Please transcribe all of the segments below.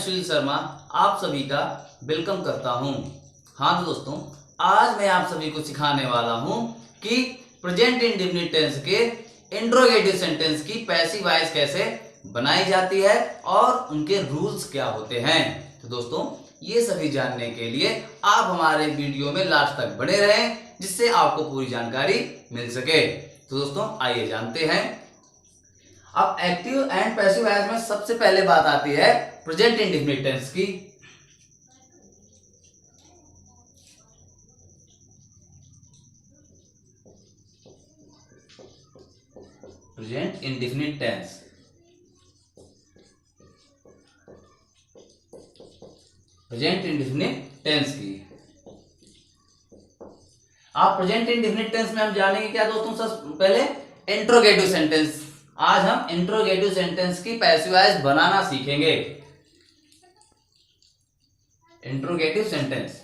सुनील शर्मा आप सभी का वेलकम करता हूं। हाँ तो दोस्तों, आज मैं आप सभी को सिखाने वाला हूं कि प्रेजेंट इंडेफिनिट टेंस के इंट्रोगेटिव सेंटेंस की पैसिव वॉइस कैसे बनाई जाती है और उनके रूल्स क्या होते हैं। तो दोस्तों, ये सभी जानने के लिए आप हमारे वीडियो में लास्ट तक बने रहें, जिससे आपको पूरी जानकारी मिल सके। तो दोस्तों, आइए जानते हैं। अब एक्टिव एंड पैसिव वॉइस में सबसे पहले बात आती है प्रेजेंट इंडेफिनिट टेंस की। Present indefinite tense. Present indefinite tense की आप प्रेजेंट इंडेफिनिट टेंस में हम जानेंगे क्या दोस्तों। सबसे पहले इंट्रोगेटिव सेंटेंस। आज हम इंट्रोगेटिव सेंटेंस की पैसिव वॉइस बनाना सीखेंगे। Interrogative sentence.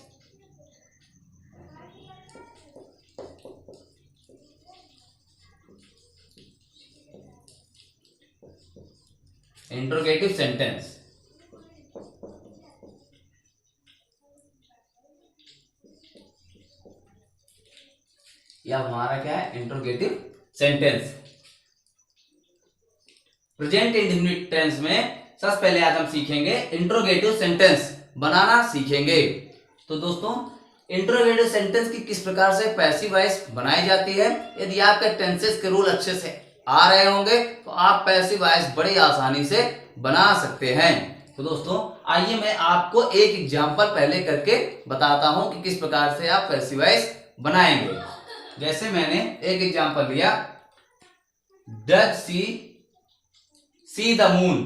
इंट्रोगेटिव सेंटेंस या हमारा क्या है, interrogative sentence. Present indefinite tense में सबसे पहले आज हम सीखेंगे इंट्रोगेटिव सेंटेंस बनाना सीखेंगे। तो दोस्तों, इंट्रोगेटिव सेंटेंस की किस प्रकार से पैसिव वॉइस बनाई जाती है, यदि आपके टेंसेस के रूल अच्छे से आ रहे होंगे तो आप पैसिव वॉइस बड़ी आसानी से बना सकते हैं। तो दोस्तों, आइए मैं आपको एक एग्जांपल पहले करके बताता हूं कि किस प्रकार से आप पैसिव वॉइस बनाएंगे। जैसे मैंने एक एग्जांपल लिया, does she see the moon.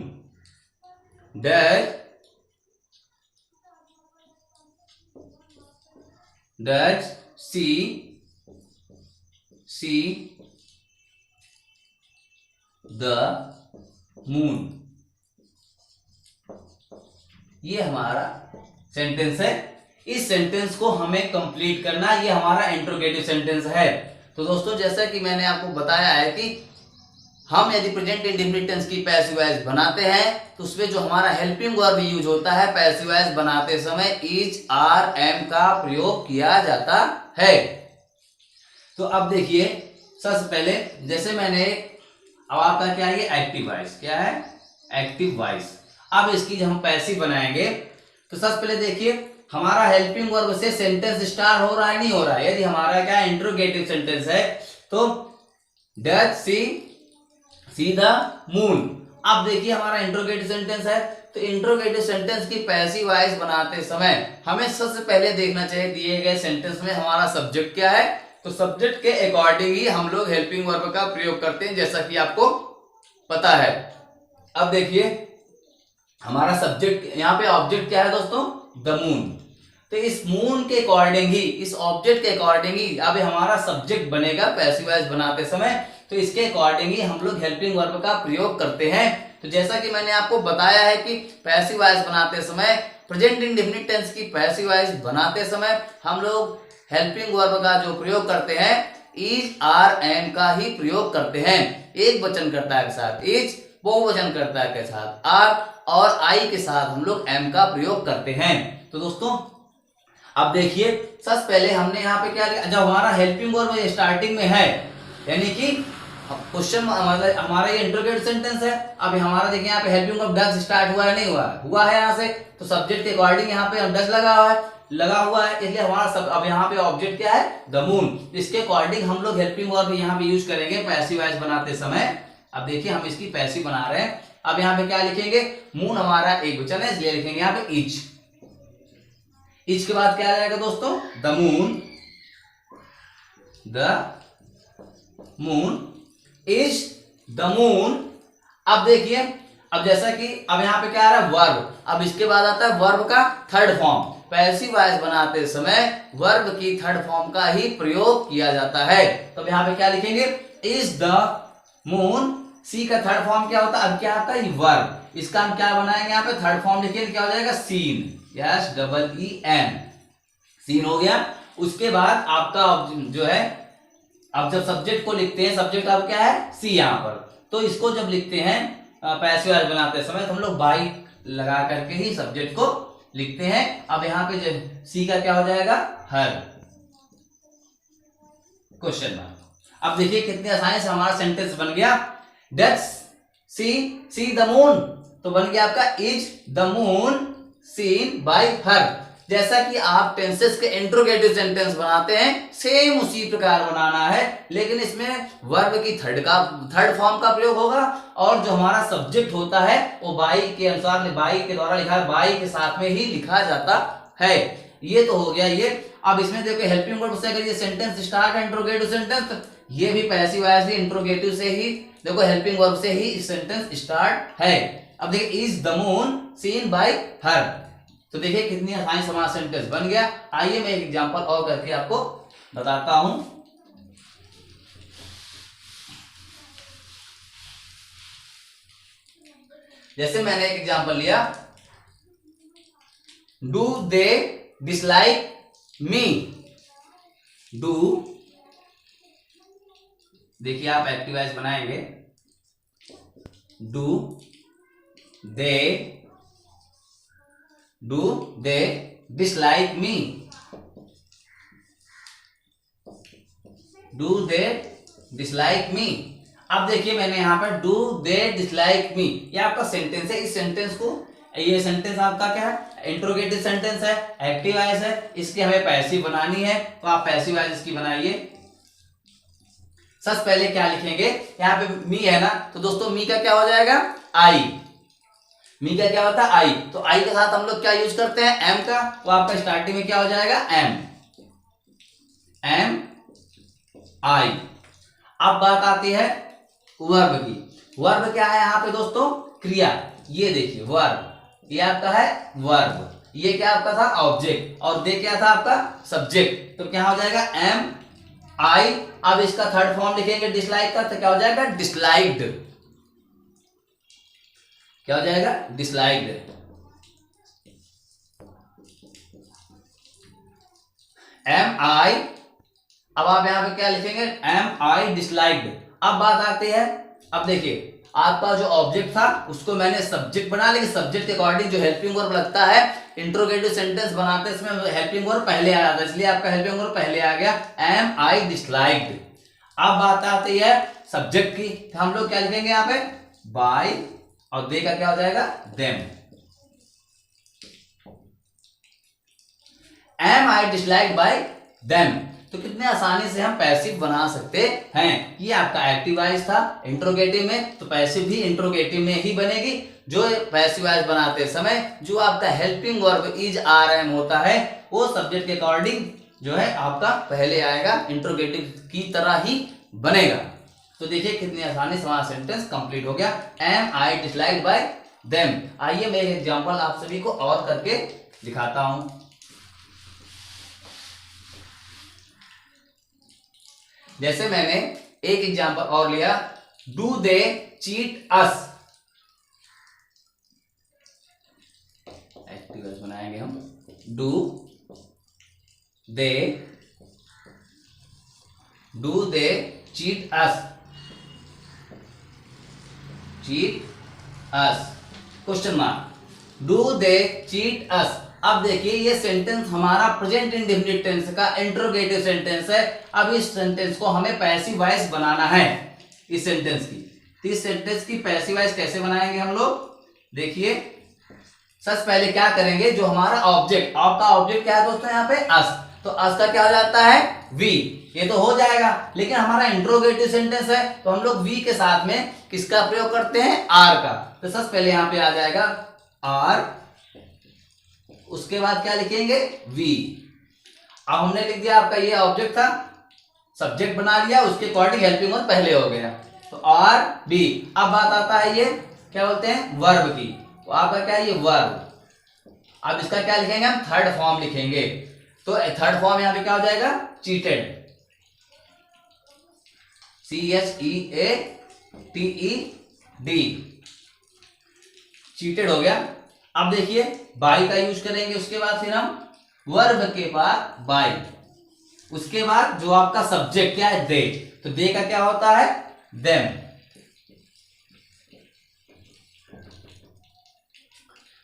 Does see the moon. ये हमारा सेंटेंस है। इस सेंटेंस को हमें कंप्लीट करना, ये हमारा इंट्रोगेटिव सेंटेंस है। तो दोस्तों, जैसा कि मैंने आपको बताया है कि हम यदि प्रेजेंट इंडेफिनिट टेंस की पैसिव वॉइस बनाते हैं तो उसमें जो हमारा हेल्पिंग वर्ब यूज होता है पैसिव वॉइस बनाते समय इज, आर, एम का प्रयोग किया जाता है। तो अब देखिए, सबसे पहले जैसे मैंने, अब आपका क्या है, ये एक्टिव वॉइस। क्या है? Active voice. अब इसकी जब हम पैसिव बनाएंगे तो सबसे पहले देखिए, हमारा हेल्पिंग वर्ब से सेंटेंस स्टार्ट हो रहा है, नहीं हो रहा है। यदि हमारा क्या इंट्रोगेटिव सेंटेंस है तो डज सी द मून। अब देखिए, हमारा इंट्रोगेटिव सेंटेंस है तो इंट्रोगेटिव सेंटेंस की पैसिव वॉइस बनाते समय हमें सबसे पहले देखना चाहिए दिए गए सेंटेंस में हमारा सब्जेक्ट क्या है। तो सब्जेक्ट के अकॉर्डिंग ही हम लोग हेल्पिंग वर्ब का प्रयोग करते हैं, जैसा कि आपको पता है। अब देखिए, हमारा सब्जेक्ट, यहाँ पे ऑब्जेक्ट क्या है दोस्तों, द मून। तो इस मून के अकॉर्डिंग ही, इस ऑब्जेक्ट के अकॉर्डिंग ही अब हमारा सब्जेक्ट बनेगा पैसिव वॉइस बनाते समय। तो इसके अकॉर्डिंग ही हम लोग हेल्पिंग वर्ब का प्रयोग करते हैं। तो जैसा कि मैंने आपको बताया है कि पैसिव वॉइस बनाते समय, प्रेजेंट इंडेफिनिट टेंस की पैसिव वॉइस बनाते समय हम लोग हेल्पिंग वर्ब का जो प्रयोग करते हैं इज, आर, एम का ही प्रयोग करते हैं। एक वचन कर्ता के साथ इज, बहुवचन कर्ता के साथ आर और आई के साथ हम लोग एम का प्रयोग करते हैं। तो दोस्तों, अब देखिए, सबसे पहले हमने यहाँ पे क्या लिया, जब हमारा हेल्पिंग वर्ब स्टार्टिंग में है, यानी कि क्वेश्चन हमारा ये इंट्रोगेटिव सेंटेंस है। अब हमारा देखिए, यहाँ पे हेल्पिंग वर्ब डज स्टार्ट हुआ है, नहीं हुआ है, हुआ है यहाँ से। तो सब्जेक्ट के अकॉर्डिंग यहाँ पे डज लगा हुआ है, इसलिए हमारा सब, अब यहाँ पे ऑब्जेक्ट क्या है, द मून। इसके अकॉर्डिंग हम लोग हेल्पिंग वर्ब यहाँ पे यूज करेंगे पैसिव वॉइस बनाते समय। अब देखिए, हम इसकी पैसिव बना रहे हैं। अब यहाँ पे क्या लिखेंगे, मून हमारा एक वचन है, इसलिए लिखेंगे यहाँ पे इज। इज के बाद क्या आ जाएगा दोस्तों, the moon. The moon is the moon. अब देखिए, अब जैसा कि अब यहाँ पे क्या आ रहा है, वर्ब। अब इसके बाद आता है वर्ब का थर्ड फॉर्म। पैसिव वॉइस बनाते समय वर्ब की थर्ड फॉर्म का ही प्रयोग किया जाता है। तो यहाँ पे क्या लिखेंगे, इज द मून। सी का थर्ड फॉर्म क्या होता है, अब क्या आता है, वर्ब। इसका हम क्या बनाएंगे, यहाँ पे थर्ड फॉर्म लिखेंगे, क्या हो जाएगा, seen. Yes, double E N, seen हो गया। उसके बाद आपका जो है, अब जब सब्जेक्ट को लिखते हैं, सब्जेक्ट अब क्या है, सी यहाँ पर, तो इसको जब लिखते हैं पैसिव वॉइस बनाते समय तो हम लोग बाई लगा करके ही सब्जेक्ट को लिखते हैं। अब यहाँ पे सी का क्या हो जाएगा, हर, क्वेश्चन मार्क। अब देखिए कितनी आसानी से हमारा सेंटेंस बन गया। डस सी द मून, तो बन गया आपका is the moon seen by her. जैसा कि आप टेंसेस के इंट्रोगेटिव सेंटेंस बनाते हैं सेम उसी प्रकार बनाना है, लेकिन इसमें वर्ब की थर्ड फॉर्म का प्रयोग होगा और जो हमारा सब्जेक्ट होता है वो बाई के अनुसार, बाई के द्वारा लिखा है, बाई के साथ में ही लिखा जाता है। ये तो हो गया ये। अब इसमें देखो हेल्पिंग वर्ब से अगर ये सेंटेंस स्टार्ट है इंट्रोगेटिव सेंटेंस, तो ये भी पैसिव वॉइस इंट्रोगेटिव से ही, देखो हेल्पिंग वर्ब से ही सेंटेंस स्टार्ट है। अब देखिए is the moon seen by her, तो देखिए कितनी आसानी से हमारा सेंटेंस बन गया। आइए मैं एक एग्जांपल और करके आपको बताता हूं। जैसे मैंने एक एग्जांपल लिया, do they dislike me. Do, देखिए आप एक्टिव वॉइस बनाएंगे, do they dislike me, do they dislike me. अब देखिए मैंने यहां पर डू दे डिसलाइक मी, ये आपका सेंटेंस है। इस सेंटेंस को, ये सेंटेंस आपका क्या है, इंट्रोगेटिव सेंटेंस है, एक्टिव वॉइस है, इसकी हमें पैसिव बनानी है, तो आप पैसिव वॉइस इसकी बनाइए। सबसे पहले क्या लिखेंगे, यहाँ पे मी है ना, तो दोस्तों मी का क्या हो जाएगा, आई। मी का क्या होता है, आई, तो आई के साथ हम लोग क्या यूज करते हैं, एम का, तो आपका स्टार्टिंग में क्या हो जाएगा, एम आई। अब बात आती है वर्ब की। वर्ब क्या है यहाँ पे दोस्तों, क्रिया। ये देखिए वर्ब, ये आपका है वर्ब, ये क्या आपका था ऑब्जेक्ट, और दे क्या था आपका सब्जेक्ट, तो क्या हो जाएगा एम आई। अब इसका थर्ड फॉर्म लिखेंगे डिसलाइक का, तो क्या हो जाएगा डिसलाइक्ड, क्या हो जाएगा डिसलाइक्ड। एम आई, अब आप यहां पे क्या लिखेंगे, एम आई डिसलाइक्ड। अब बात आती है, अब देखिए आपका जो ऑब्जेक्ट था उसको मैंने सब्जेक्ट बना, लेकिन सब्जेक्ट के अकॉर्डिंग जो हेल्पिंग वर्ब लगता है, इंट्रोगेटिव सेंटेंस बनाते हैं इसमें हेल्पिंग वर्ब पहले आ जाता है, इसलिए आपका हेल्पिंग वर्ब पहले आ गया, एम आई डिसलाइक्ड। अब बात आती है सब्जेक्ट की, तो हम लोग क्या लिखेंगे यहाँ पे, बाय, और दे का क्या हो जाएगा, them. Am I disliked by them, तो कितने आसानी से हम पैसिव बना सकते हैं। ये आपका एक्टिव वॉइस था इंट्रोगेटिव में, तो पैसिव भी इंट्रोगेटिव में ही बनेगी। जो पैसिव वॉइस बनाते समय जो आपका helping verb is are am होता है, वो सब्जेक्ट के अकॉर्डिंग जो है आपका पहले आएगा, इंट्रोगेटिव की तरह ही बनेगा। तो देखिए कितनी आसानी से हमारा सेंटेंस कंप्लीट हो गया, am I disliked by them. आइए मैं एक एग्जांपल आप सभी को और करके दिखाता हूं। जैसे मैंने एक एग्जांपल और लिया, do they cheat us. Active voice बनाएंगे हम, do they cheat us, question mark, do they cheat us. अब देखिए ये सेंटेंस हमारा प्रेजेंट इंडेफिनिट टेंस का इंट्रोगेटिव सेंटेंस है। अब इस सेंटेंस को हमें पैसिव वॉइस बनाना है, इस सेंटेंस की। तो इस सेंटेंस की पैसिव वॉइस कैसे बनाएंगे हम लोग, देखिए सबसे पहले क्या करेंगे, जो हमारा ऑब्जेक्ट, आपका ऑब्जेक्ट क्या है दोस्तों यहाँ पे, अस, तो अस का क्या हो जाता है, वी, ये तो हो जाएगा। लेकिन हमारा इंट्रोगेटिव सेंटेंस है, तो हम लोग वी के साथ में किसका प्रयोग करते हैं, आर का। तो सबसे पहले यहाँ पे आ जाएगा आर, उसके बाद क्या लिखेंगे, वी। अब हमने लिख दिया, आपका ये ऑब्जेक्ट था, सब्जेक्ट बना लिया, उसके अकॉर्डिंग हेल्पिंग वर्ब पहले हो गया, तो आर बी। अब बात आता है ये क्या बोलते हैं, वर्ब की, तो आपका क्या है ये वर्ब। अब इसका क्या लिखेंगे हम, थर्ड फॉर्म लिखेंगे, तो थर्ड फॉर्म यहाँ पे क्या हो जाएगा, चीटेड, CHEATED, चीटेड हो गया। अब देखिए बाय का यूज करेंगे, उसके बाद फिर हम वर्ब के बाद बाय, उसके बाद जो आपका सब्जेक्ट क्या है, दे, तो दे का क्या होता है, देम।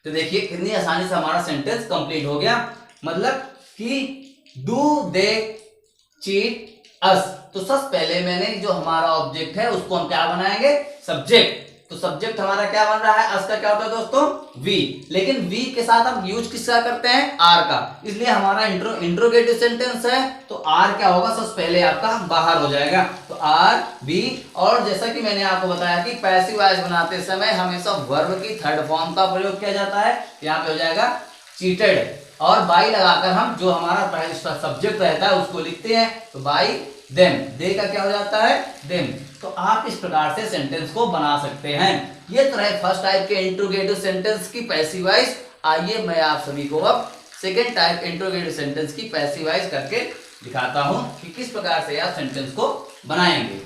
तो देखिए कितनी आसानी से हमारा सेंटेंस कंप्लीट हो गया। मतलब कि डू दे चीट अस, तो सबसे पहले मैंने जो हमारा ऑब्जेक्ट है उसको हम क्या बनाएंगे, सब्जेक्ट। तो सब्जेक्ट हमारा क्या बन रहा है, अस का क्या होता है दोस्तों, वी। लेकिन वी के साथ हम यूज किसका करते हैं, आर का, इसलिए हमारा इंट्रोगेटिव सेंटेंस है तो आर क्या होगा, सबसे पहले आपका बाहर हो जाएगा, तो आर वी। और जैसा कि मैंने आपको बताया कि पैसिव वॉइस बनाते समय हमेशा वर्ब की थर्ड फॉर्म का प्रयोग किया जाता है, यहाँ पे हो जाएगा चीटेड, और बाई लगाकर हम जो हमारा सब्जेक्ट रहता है उसको लिखते हैं, तो बाई देम, दे का क्या हो जाता है, देम। तो आप इस प्रकार से सेंटेंस को बना सकते हैं। ये तो रहे फर्स्ट टाइप के इंट्रोगेटिव सेंटेंस की पैसिव वॉइस। आइए मैं आप सभी को अब सेकेंड टाइप इंट्रोगेटिव सेंटेंस की पैसिव वॉइस करके दिखाता हूं कि किस प्रकार से आप सेंटेंस को बनाएंगे।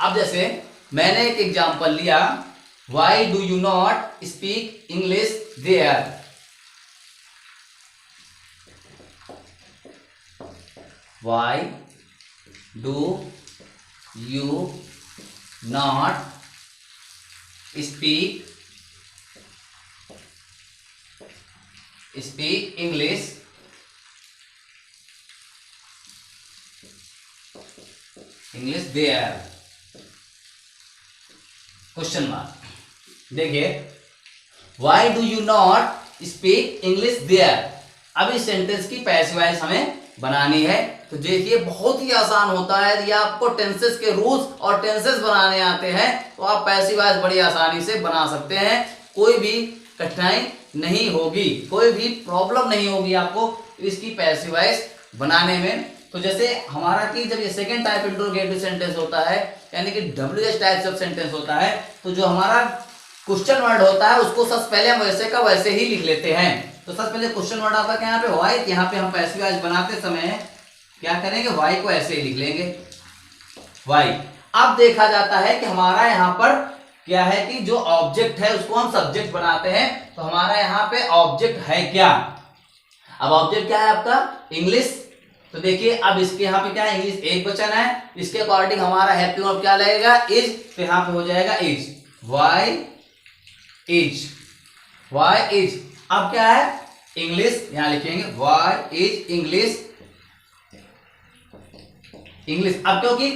अब जैसे मैंने एक एग्जांपल लिया, why do you not speak English there. Why do you not speak English there, question mark. देखिए why do you not speak English there. अब इस सेंटेंस की पैसिव वॉइस हमें बनानी है। तो देखिए बहुत ही आसान होता है, यदि आपको टेंसेस के रूल्स और टेंसेस बनाने आते हैं तो आप पैसिव वॉइस बड़ी आसानी से बना सकते हैं, कोई भी कठिनाई नहीं होगी, कोई भी प्रॉब्लम नहीं होगी आपको इसकी पैसिव वॉइस बनाने में। तो जैसे हमारा कि जब ये सेकंड टाइप इंट्रोगेटिव सेंटेंस होता है, यानी कि WH टाइप ऑफ सेंटेंस होता है, तो जो हमारा क्वेश्चन वर्ड होता है उसको सबसे पहले हम वैसे का वैसे ही लिख लेते हैं। तो सबसे पहले क्वेश्चन वर्ड आता है यहाँ पे वाई, यहाँ पे हम पैसिव वॉइस बनाते समय क्या करेंगे, वाई को ऐसे ही लिख लेंगे, वाई। अब देखा जाता है कि हमारा यहाँ पर क्या है कि जो ऑब्जेक्ट है उसको हम सब्जेक्ट बनाते हैं, तो हमारा यहाँ पे ऑब्जेक्ट है क्या। अब ऑब्जेक्ट क्या है आपका, इंग्लिश। तो देखिए अब इसके यहाँ पे क्या है, इंग्लिश एक वचन है, इसके अकॉर्डिंग हमारा हेल्पिंग वर्ब क्या लगेगा, इज। तो यहाँ पे हो जाएगा is, why is, why is. अब क्या है, इंग्लिश, यहां लिखेंगे वाई इज इंग्लिश, इंग्लिश। अब क्योंकि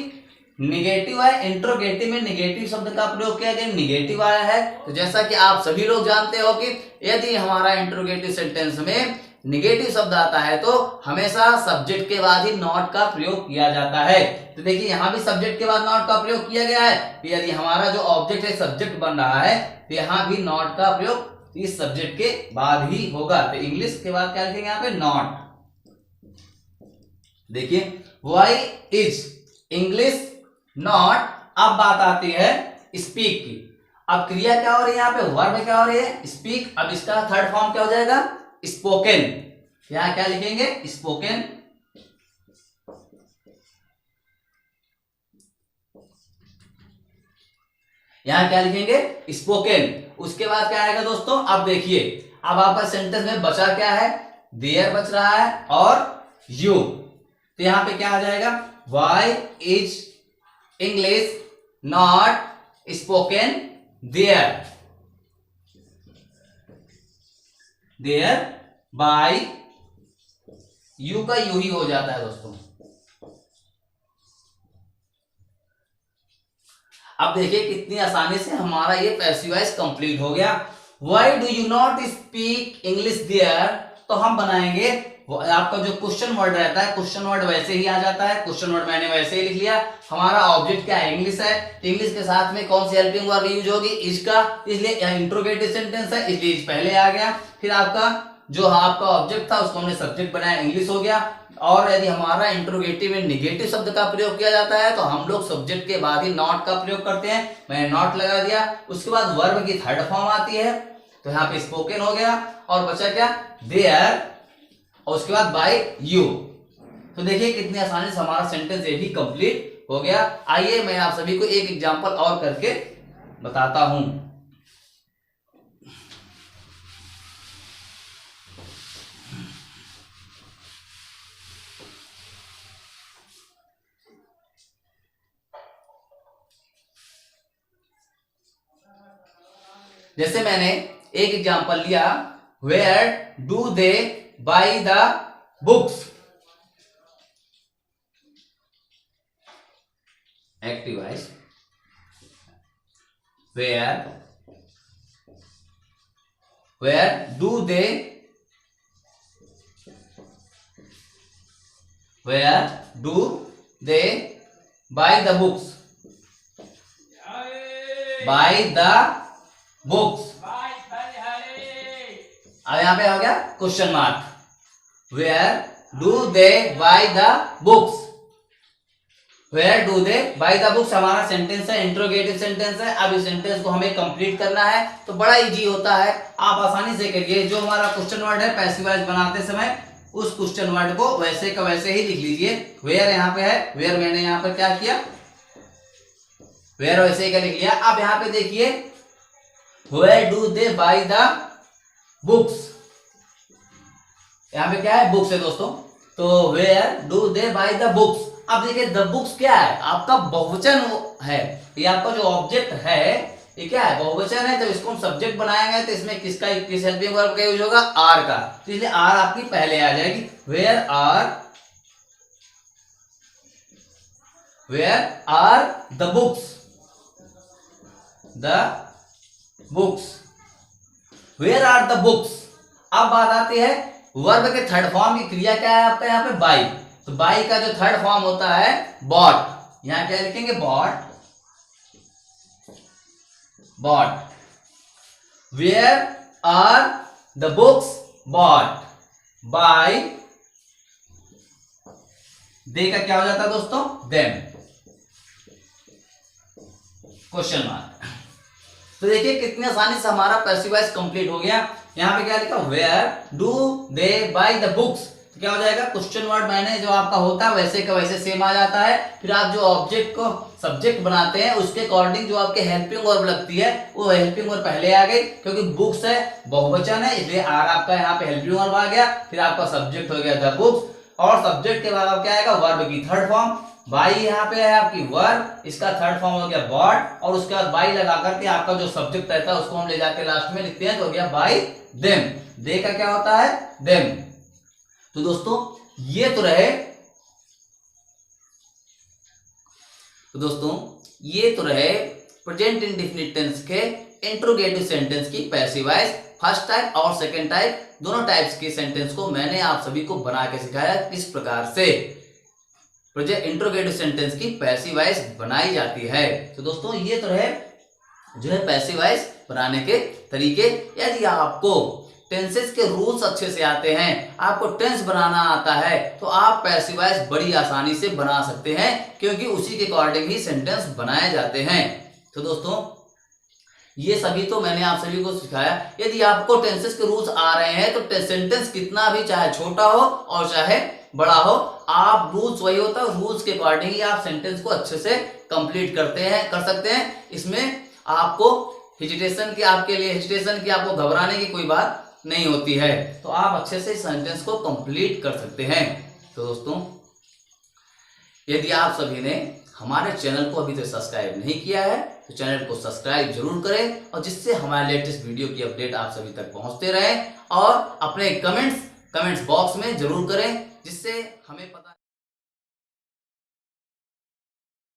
निगेटिव है, इंट्रोगेटिव में निगेटिव शब्द का प्रयोग किया गया, निगेटिव आया है, तो जैसा कि आप सभी लोग जानते हो कि यदि हमारा इंट्रोगेटिव सेंटेंस में निगेटिव शब्द आता है तो हमेशा सब्जेक्ट के बाद ही नॉट का प्रयोग किया जाता है। तो देखिए यहां भी सब्जेक्ट के बाद नॉट का प्रयोग किया गया है, तो यदि हमारा जो ऑब्जेक्ट है सब्जेक्ट बन रहा है तो यहां भी नॉट का प्रयोग इस सब्जेक्ट के बाद ही होगा। तो इंग्लिश के बाद क्या लिखेंगे यहाँ पे, नॉट। देखिए वाई इज इंग्लिश नॉट। अब बात आती है स्पीक की। अब क्रिया क्या हो रही है यहाँ पे, वर्ब क्या हो रही है, स्पीक। अब इसका थर्ड फॉर्म क्या हो जाएगा, स्पोकन। यहां क्या लिखेंगे, स्पोकन। यहां क्या लिखेंगे, स्पोकन। उसके बाद क्या आएगा दोस्तों, अब देखिए अब आपका सेंटेंस में बचा क्या है, देयर बच रहा है और यू। तो यहां पे क्या आ जाएगा, why is English not spoken there, there by you का यू ही हो जाता है दोस्तों। अब देखिए कितनी आसानी से हमारा ये पैसिव वॉइस कंप्लीट हो गया। Why do you not speak English there, तो हम बनाएंगे आपका जो क्वेश्चन वर्ड रहता है, क्वेश्चन वर्ड वैसे ही आ जाता है, क्वेश्चन वर्ड मैंने वैसे ही लिख लिया। हमारा ऑब्जेक्ट क्या है, इंग्लिश है, इंग्लिश के साथ में कौन सी हेल्पिंग वर्ब यूज होगी, इज का, इसलिए इंट्रोगेटिव सेंटेंस है इसलिए इज पहले आ गया। फिर आपका जो आपका ऑब्जेक्ट था उसको हमने सब्जेक्ट बनाया, इंग्लिश हो गया। और यदि हमारा इंट्रोगेटिव में निगेटिव शब्द का प्रयोग किया जाता है तो हम लोग सब्जेक्ट के बाद ही नॉट का प्रयोग करते हैं, मैंने नॉट लगा दिया। उसके बाद वर्ब की थर्ड फॉर्म आती है, तो यहाँ पे स्पोकन हो गया और बचा क्या, देयर, और उसके बाद बाय यू। तो देखिए कितनी आसानी से हमारा सेंटेंस ये भी कंप्लीट हो गया। आइए मैं आप सभी को एक एग्जांपल और करके बताता हूं। जैसे मैंने एक एग्जांपल लिया, where do they buy the books. Active voice, where do they buy the books, by the books. अब यहां पे हो गया question mark, where do they buy the books. Where do they buy the books हमारा sentence है, interrogative sentence है। अब इस सेंटेंस को हमें कंप्लीट करना है तो बड़ा इजी होता है, आप आसानी से करिए। जो हमारा क्वेश्चन वर्ड है पैसिव वॉइस बनाते समय उस क्वेश्चन वर्ड को वैसे का वैसे ही लिख लीजिए। वेयर यहाँ पे है, वेयर मैंने यहाँ पर क्या किया, वेयर वैसे ही का लिख लिया। अब यहाँ पे देखिए, where do they buy the books, यहाँ पे क्या है, बुक्स है दोस्तों। तो where do they buy the books. अब देखिए द बुक्स क्या है, आपका बहुवचन है, ये आपका जो ऑब्जेक्ट है ये क्या है, बहुवचन है। तो इसको हम सब्जेक्ट बनाएंगे तो इसमें किसका, किस हेल्पिंग वर्ब का यूज होगा, आर का। तो इसलिए आर आपकी पहले आ जाएगी। Where are the books, where are the books. अब बात आती है वर्ब के थर्ड फॉर्म की क्रिया क्या है आपका यहाँ पे, बाई। तो बाई का जो थर्ड फॉर्म होता है बॉट, यहां क्या लिखेंगे, bought. Where are the books bought by, they का क्या हो जाता है दोस्तों, देम, क्वेश्चन मार्क। तो देखिए कितनी आसानी से हमारा पैसिव वॉइस कंप्लीट हो गया। यहां पे क्या लिखा, where do they buy the books, तो क्या हो जाएगा, क्वेश्चन वर्ड मैंने जो आपका होता है वैसे का वैसे सेम आ जाता है। फिर आप जो ऑब्जेक्ट को सब्जेक्ट बनाते हैं उसके अकॉर्डिंग जो आपके हेल्पिंग वर्ब लगती है वो हेल्पिंग वर्ब पहले आ गई, क्योंकि बुक्स है बहुवचन है इसलिए आर आपका यहाँ पे हेल्पिंग वर्ब आ गया। फिर आपका सब्जेक्ट हो गया द बुक्स, और सब्जेक्ट के बाद क्या आएगा, वर्ब की थर्ड फॉर्म। बाई यहाँ पे है आपकी वर्ब, इसका थर्ड फॉर्म हो गया बॉट, और उसके बाद बाई लगा करके आपका जो सब्जेक्ट रहता है उसको हम ले जाके लास्ट में लिखते हैं, तो हो गया बाई देम। दे का क्या होता है, देम। तो दोस्तों ये तो रहे प्रेजेंट इंडेफिनिट टेंस के इंट्रोगेटिव सेंटेंस की पैसिव वॉइस। फर्स्ट टाइप और सेकंड टाइप दोनों टाइप्स के सेंटेंस को मैंने आप सभी को बना के सिखाया किस प्रकार से इंट्रोगेटिव सेंटेंस की पैसिव वॉइस बनाई जाती है। तो दोस्तों ये तो रहे जो है पैसिव वॉइस बनाने के तरीके। यदि आपको टेंसेस के रूल्स अच्छे से आते हैं, आपको टेंस बनाना आता है, तो आप पैसिव वॉइस बड़ी आसानी से बना सकते हैं, क्योंकि उसी के अकॉर्डिंग ही सेंटेंस बनाए जाते हैं। तो दोस्तों ये सभी तो मैंने आप सभी को सिखाया। यदि आपको टेंसेस के रूल्स आ रहे हैं तो सेंटेंस कितना भी चाहे छोटा हो और चाहे बड़ा हो, आप रूल्स वही होता है, रूल्स के अकॉर्डिंग ही आप सेंटेंस को अच्छे से कंप्लीट कर सकते हैं। इसमें आपको हेजिटेशन की, आपको घबराने की कोई बात नहीं होती है, तो आप अच्छे से सेंटेंस को कंप्लीट कर सकते हैं। तो दोस्तों यदि आप सभी ने हमारे चैनल को अभी तक सब्सक्राइब नहीं किया है तो चैनल को सब्सक्राइब जरूर करें, और जिससे हमारे लेटेस्ट वीडियो की अपडेट आप सभी तक पहुंचते रहे, और अपने कमेंट्स बॉक्स में जरूर करें, जिससे हमें पता